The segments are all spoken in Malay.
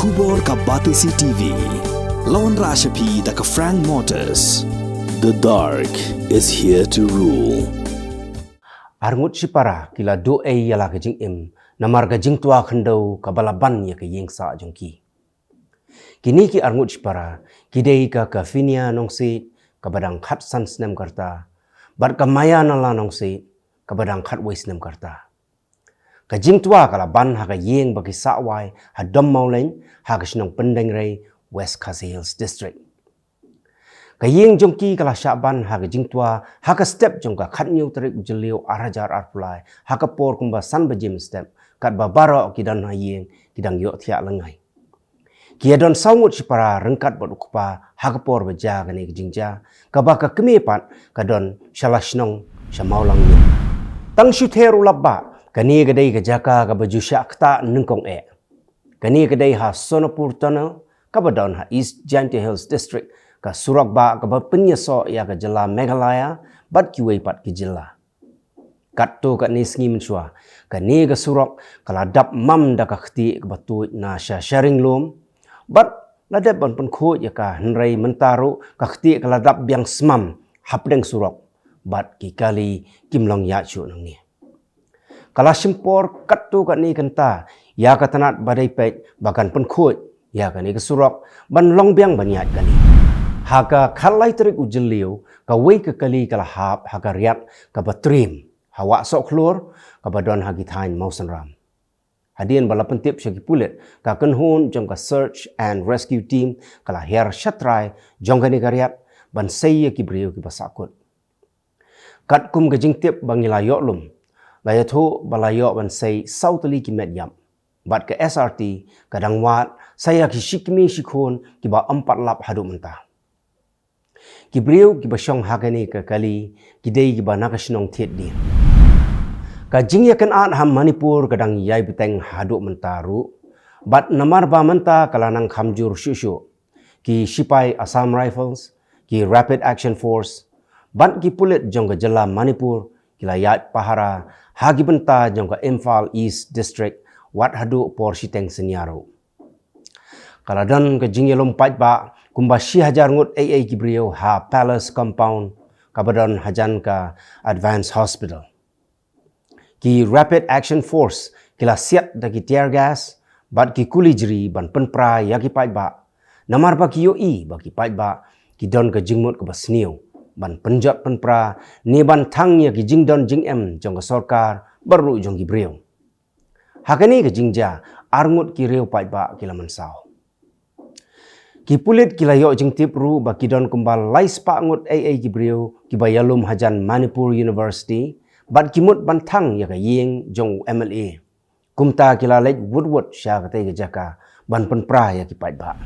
Tubor ka Batisi TV. Lawan Rashapi da ka Frank Motors. The dark is here to rule. Arngut sipara kila do'ay yala ka jing im na marga jing tua khandau ka balaban ya ka yeng sa jongki. Kini ki arngut sipara kidei ka finia nong si ka badang khat san snem karta. Bar ka maya nala nong si ka badang khat wais nem karta. Ka jing tua kala ban ha ka yeng bagi sa wai ha dom mauleng ha ka sinong pendeng rei West Khasi Hills District. Ka yeng jongki kala syaban ha ka jing tua ha ka step jong ka khat nyu terik jelio arajar arpulai ha ka por kumba san bajim step kat babara kidan ha yeng kidang yo thia lengai. Kia don saungut sipara rengkat bot ukpa ha ka por baja ka ni jingja ka ba ka kemepat ka don shalashnong shamaulang ni. Tang shutheru labba kani kadai ka jaka ka baju syakta nengkong e. Kani kadai ha Sonopur Tunnel ka badon ha East Jaintia Hills District ka Surakba ka ba penyeso ya ka jela Meghalaya bat kiwei pat ki jela. Kat to ka ni sngi mensua kani ka Surak kala dap mam da ka khti ka batu na sharing lom bat ladap ban pen kho ya ka hnrei mentaru ka khti kala dap biang smam hapdeng Surak bat ki kali kimlong ya chu nang ni. Kala simpor kat tu kat ni kenta ya ka tanat badai pek bahkan penkhut ya ka ni ke Surak ban long biang baniat kali ha ka khalai terik ujeliu ka wei ke kali kala hap ha ka riat ka batrim hawa sok klur ka badon ha githain mausan ram hadien bala pentip syaki pulet ka kenhun jong ka search and rescue team kala her shatrai jong ka ni ka riat ban sei ki brio ki basakut kat kum ka jingtip bangila yok lum Laya tu balayo ban say sautali ki medyam. Bat ke SRT kadang wat saya ki shikmi shikon ki ba 4 lap hadu mentah. Ki beliau ki basyong hagani ke kali ki dei ki ba nakasnong thiet dia. Ka jing yakan at ham Manipur kadang yai beteng hadu mentaru. Bat namar ba menta kalanang khamjur shushu. Ki Sipai Assam Rifles, ki Rapid Action Force, bat ki pulit jong ke jela Manipur kilayat pahara hagi benta jong ka Imphal East District wat hadu por siteng senyaru. Kaladan ke jingelom pat ba kumba 1000 ngut AA ki brio ha Palace Compound kabadan hajan ka Advanced Hospital. Ki Rapid Action Force kila siat da ki tear gas bat ki kulijri ban penpra ya ki pat ba namar ba ki yoi ba ki pat ba ki don ke jingmut ke basniu ban penjat penpra ni ban thangnya ki jingdon jing em jong ka sarkar baru jong ki brio hakani ke jingja arngut ki reu pai ba kila mansau ki pulit kila yo jing tip ru ba ki don kumbal lais pa ngut AA ki brio ki bayalum hajan Manipur University bat kimut ban thang ya ka yeng jong MLA kumta kila lek woodwood sha ka te jaka ban penpra ya ki pai ba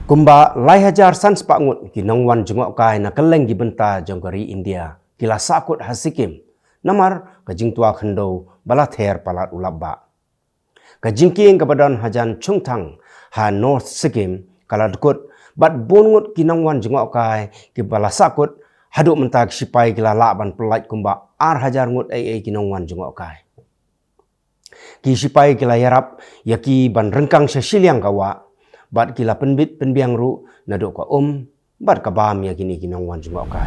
kumba lai hajar sans pangut ki nongwan jengok kai na keleng gi benta jongkari India kila sakut hasikim namar ka jingtua khando bala ther palat ulabba ka jingking ka badan hajan chungthang ha North Sikkim kala dukut bat bongut ki nongwan jengok kai ki bala sakut haduk mentak sipai kila laban pelat kumba ar hajar ngut AA ki nongwan jengok kai ki sipai kila yarap yaki ban rengkang syasiliang kawa bat kila penbit penbiang ru naduk ka bat ka bam ya kini kinongwan jengok kai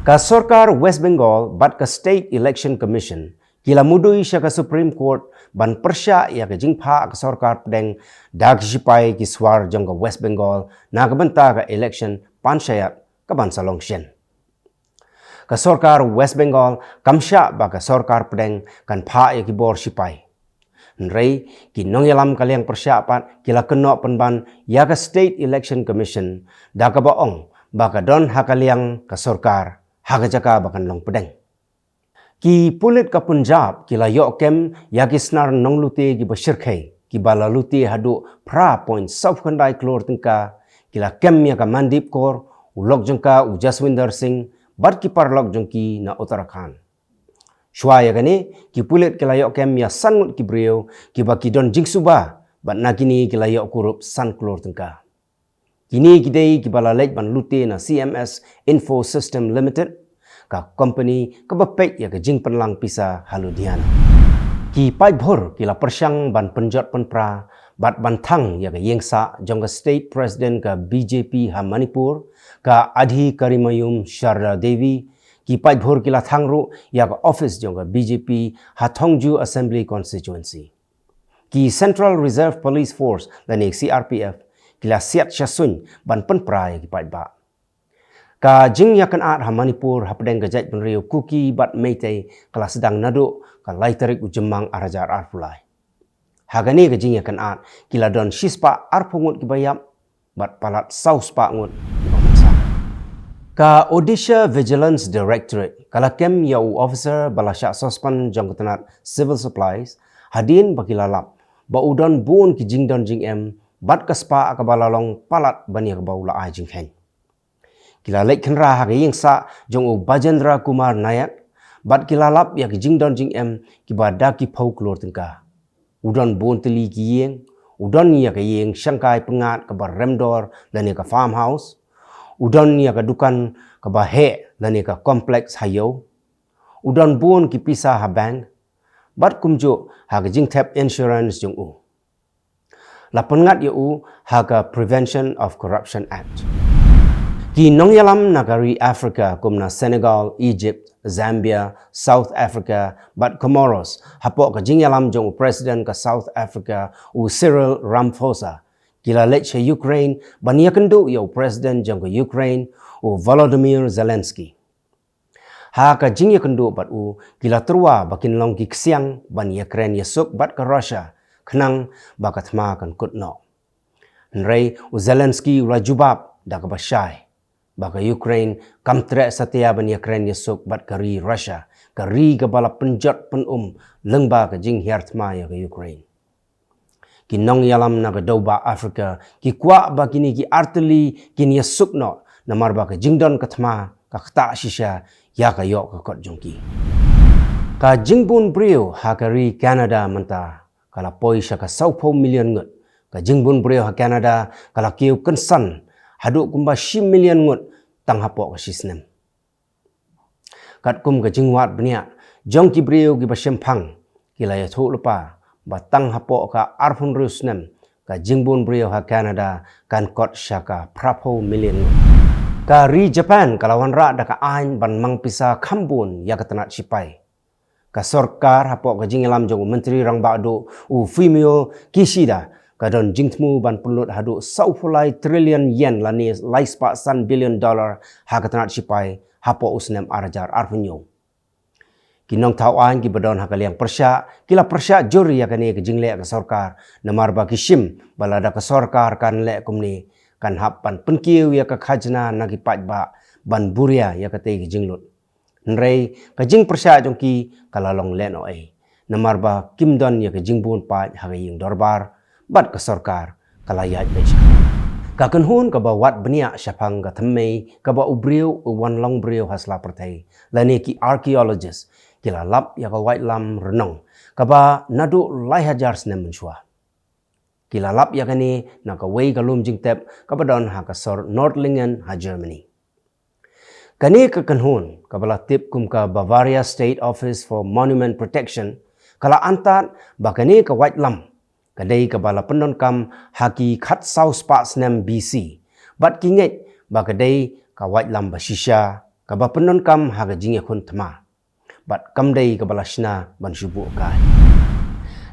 ka sarkar West Bengal bat ka State Election Commission kila mudui sya ka Supreme Court ban persya ya ka jingpha ka sarkar pedeng dag sipai ki swar jong ka West Bengal na ka benta ka election panchayat ka ban salong shen ka sarkar West Bengal kamsya ba ka sarkar pedeng kan pha ya ki bor sipai Nrei ki nongyalam kaliang persyapan kila kenok penban ya ka State Election Commission da ka baong baka don hakaliang ka sarkar haka jaka bakan long pedeng. Ki pulit ka Punjab kila yok kem ya ki snar nong lute ki basirkai ki bala lute hadu pra point south khandai klor tingka kila kem ya ka Mandip Kaur ulok jengka Jaswinder Singh bat ki parlok jengki na Uttarakhand. Shwaya gani ki pulit kilayok kem ya sangut ki brio ki baki don jingsuba bat nakini kilayok kurup san klor tengka. Kini kidei ki balalek ban lute na CMS Info System Limited ka company ka bapek ya ka jing penlang pisa haludiana. Ki pai bhor kila persyang ban penjot penpra bat bantang ya ka yengsa jong ka state president ka BJP ha Manipur ka Adhi Karimayum Sharda Devi ki pai bhor kila thangru ya ka office jong ka BJP ha Thongju Assembly constituency ki Central Reserve Police Force lani CRPF kila siat shasun ban pen prai ki pai ba ka jing ya kan at ha Manipur ha pedeng ka jait penriu kuki bat meitei kala sedang nadu ka laiterik ujemang arajar arpulai hagani ka jing ya kan at kila don shispa arpungut ki bayap bat palat saus pa ngut ka Odisha Vigilance Directorate kala kem yau officer balasyak sospan jong ketenat civil supplies hadin bakilalap ba udon bun ki jing don jing em bat kaspa akabalalong palat bani ka baula ai jing hen kila lek khenra ha yeng sa jong u Bajendra Kumar Nayak bat kilalap ya ki jing don jing em ki bada ki folklore tengka udon bun teli ki yeng udon ya ka yeng shangkai pengat ka bar remdor dan ka farmhouse udon ya ka dukan ka bahe dan ka kompleks hayo udon bun ki pisa ha bank bat kumjo ha ka jing tap insurance jong u la pengat ya u ha ka Prevention of Corruption Act ki nong yalam nagari Africa kumna Senegal, Egypt, Zambia, South Africa bat Comoros hapo ka jing yalam jong president ka South Africa u Cyril Ramaphosa kila lech Ukraine bania kendu yo president jong ka Ukraine u Volodymyr Zelensky ha ka jing ya kendu bat u kila terwa bakin long ki ksiang bania Ukraine yesuk bat ka Russia khnang bakathma kan kutno nrei u Zelensky u rajubab da ka bashai baka Ukraine kamtre satya ban Ukraine yesuk bat kari Russia kari ka bala penjat penum lengba ka jing hiartma ya ka Ukraine ki nong yalam na ka doba Africa ki kwa ba kini ki artili kin yesuk no namar ba ka jingdon kathma ka khta shisha ya ka yok ka kot jongki ka jingbun brio ha kari Canada manta kala poisha ka 1 million ngut ka jingbun brio ha Canada kala kiu kensan haduk kumba 10 million ngut tang hapo ka sisnem kat kum ka jingwat bnia jong ki brio ki basempang kila ya thu lupa batang hapo ka arpun rusnem ka jingbun brio ha Canada kan kot shaka prapo million ka ri Japan kalawan ra da ka ain ban mang pisa khambun ya katanat sipai ka sarkar hapo ka jingelam jong menteri rang bado u Fumio Kishida kadon jingtmu ban pulut hadu 1 trillion yen lani laispa san billion dollar ha katanat sipai hapo usnem arajar arpunyo kinong tawan ki badon ha kaliang persya kila persya juri ya kani ke jingle ka sarkar namar ba kishim balada ka sarkar kan le kumni kan hapan penkiu ya ka khajna nagi pajba ban buria ya ka te ki jinglut nrei ka jing persya jongki kalalong leno ai namar ba kimdon ya ka jingbun paj ha ying dorbar bat ka sarkar kalayat beja ka kanhun ka bawat benia syapang ka thammei ka ba ubriu wan long briu hasla pertai lani ki archaeologist kila lap ya ka white lam renong ka ba nadu lai hajar snem menshwa kila lap ya kani na ka wei ka lum jingtep ka badon ha ka sor Nordlingen ha Germany kani ka kanhun ka bala tip kum ka Bavaria State Office for Monument Protection kala antat ba kani ka white lam kadai ka bala pendon kam haki khat south spa snem BC bat kinget ba kadai ka white lam ba shisha ka ba pendon kam ha ga jinge khun thma bat kamdai ka bala shna ban shubu kai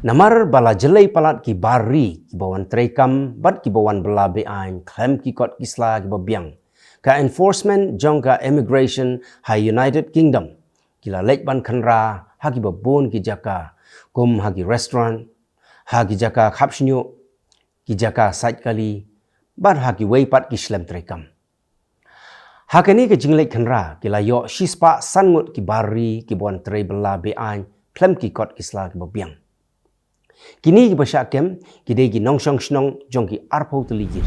namar bala jelai palat ki bari ki bawan trekam bat ki bawan bela be ain khlem ki kot kisla ki babiang ka enforcement jong ka immigration ha United Kingdom kila lek ban khanra ha ki babon ki jaka kum ha ki restaurant ha ki jaka khapshnyo ki jaka sait kali bar ha ki weipat ki shlem trekam ha kani ke jinglek khanra kila yo shispa sangut ki bari ki bon tre bela be ain klem ki kot kisla ki babiang kini ki basyakem ki de ki nongsong snong jong ki arpo teli ki